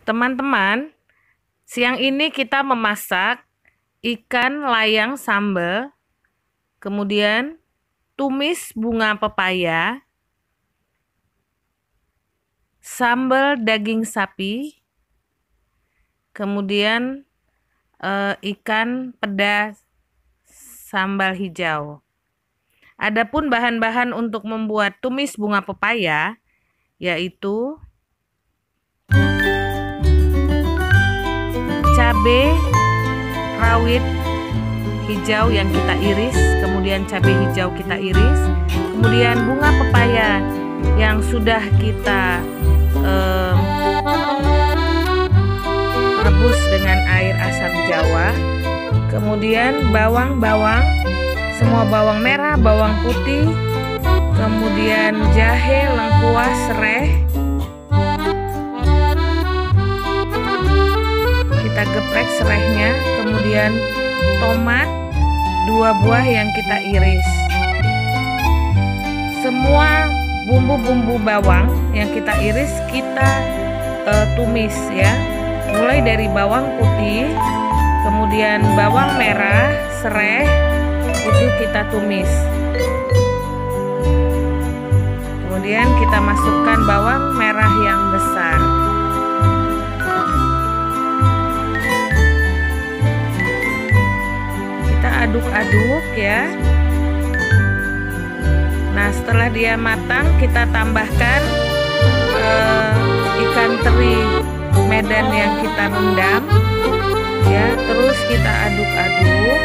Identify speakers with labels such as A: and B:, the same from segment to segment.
A: Teman-teman, siang ini kita memasak ikan layang sambal, kemudian tumis bunga pepaya, sambal daging sapi, kemudian ikan pedas sambal hijau. Adapun bahan-bahan untuk membuat tumis bunga pepaya yaitu cabai rawit hijau yang kita iris, kemudian cabai hijau kita iris, kemudian bunga pepaya yang sudah kita rebus dengan air asam jawa, kemudian bawang-bawang, semua bawang merah, bawang putih, kemudian jahe, lengkuas, serai. Kita geprek serainya, kemudian tomat 2 buah yang kita iris. Semua bumbu-bumbu bawang yang kita iris kita tumis ya. Mulai dari bawang putih, kemudian bawang merah, serai, itu kita tumis. Kemudian kita masukkan bawang merah yang besar. Kita aduk-aduk ya. Nah, setelah dia matang, kita tambahkan ikan teri Medan yang kita rendam ya, terus kita aduk-aduk.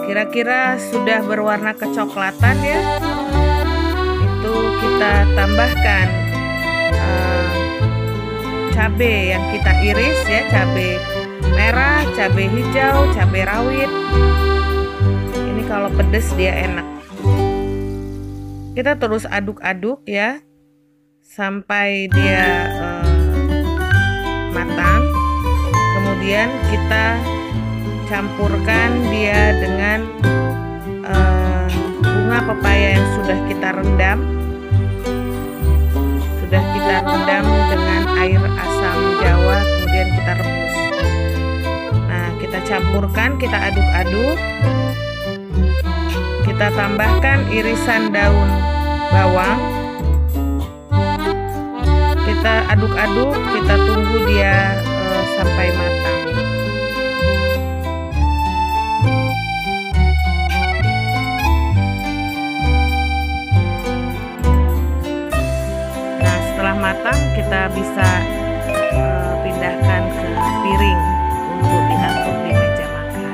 A: Kira-kira sudah berwarna kecoklatan ya, itu kita tambahkan cabai yang kita iris ya, cabai merah, cabai hijau, cabai rawit. Ini kalau pedes dia enak. Kita terus aduk-aduk ya sampai dia matang. Kemudian kita campurkan dia dengan bunga pepaya yang sudah kita rendam. Sudah kita rendam dengan air asam jawa, kemudian kita rebus. Nah, kita campurkan, kita aduk-aduk. Kita tambahkan irisan daun bawang. Kita aduk-aduk, kita tunggu dia sampai matang. Matang, kita bisa pindahkan ke piring untuk diatur di meja makan.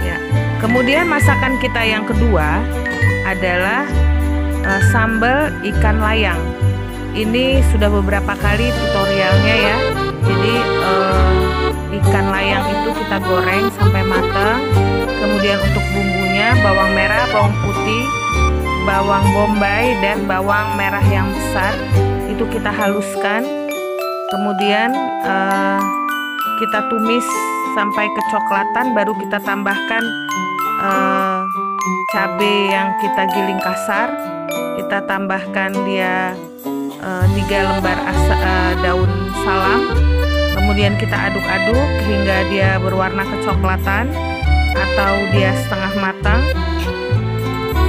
A: Ya. Kemudian masakan kita yang kedua adalah sambal ikan layang. Ini sudah beberapa kali tutorialnya ya. Jadi ikan layang itu kita goreng sampai matang. Kemudian untuk bumbunya bawang merah, bawang putih, bawang bombay dan bawang merah yang besar itu kita haluskan. Kemudian kita tumis sampai kecoklatan, baru kita tambahkan cabai yang kita giling kasar. Kita tambahkan dia 3 lembar daun salam. Kemudian kita aduk-aduk hingga dia berwarna kecoklatan atau dia setengah matang.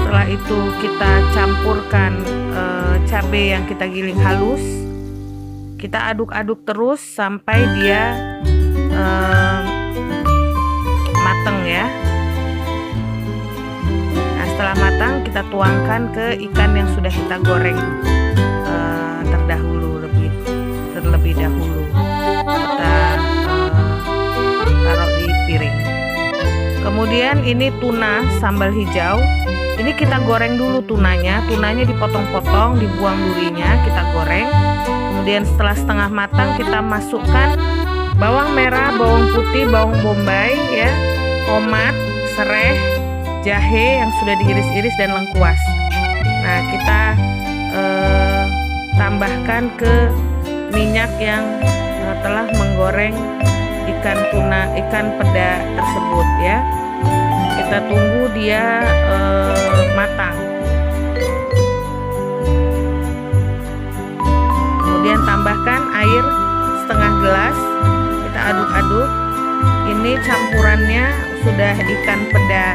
A: Setelah itu kita campurkan cabai yang kita giling halus. Kita aduk-aduk terus sampai dia matang ya. Nah, setelah matang kita tuangkan ke ikan yang sudah kita goreng terlebih dahulu. Kita taruh di piring. Kemudian ini tuna sambal hijau. Ini kita goreng dulu tunanya. Tunanya dipotong-potong, dibuang durinya, kita goreng. Kemudian setelah setengah matang kita masukkan bawang merah, putih, bawang bombay ya, tomat, serai, jahe yang sudah diiris-iris dan lengkuas. Nah, kita tambahkan ke minyak yang telah menggoreng ikan peda tersebut ya. Kita tunggu dia matang. Kemudian tambahkan air setengah gelas, kita aduk-aduk. Ini campurannya sudah ikan peda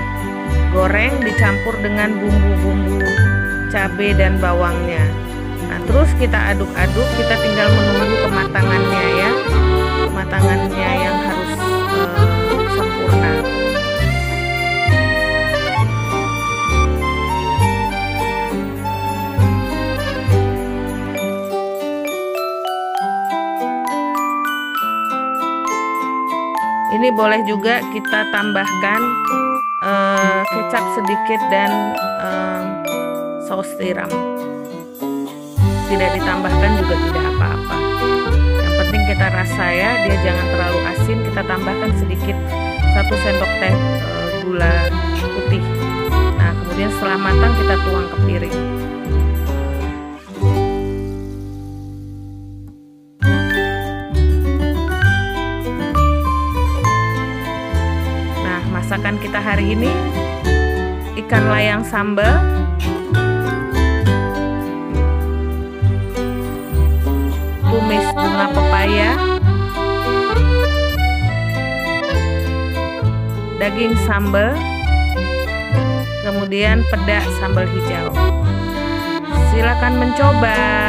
A: goreng dicampur dengan bumbu-bumbu cabai dan bawangnya. Nah, terus kita aduk-aduk, kita tinggal menunggu kematangannya ya, kematangannya yang harus sempurna. Ini boleh juga kita tambahkan kecap sedikit dan saus tiram. Tidak ditambahkan juga tidak apa-apa. Yang penting kita rasa ya, dia jangan terlalu asin. Kita tambahkan sedikit 1 sendok teh gula putih. Nah, kemudian setelah matang kita tuang ke piring. Nah, masakan kita hari ini ikan layang sambal, tumis bunga pepaya, daging sambal, kemudian peda sambal hijau. Silakan mencoba.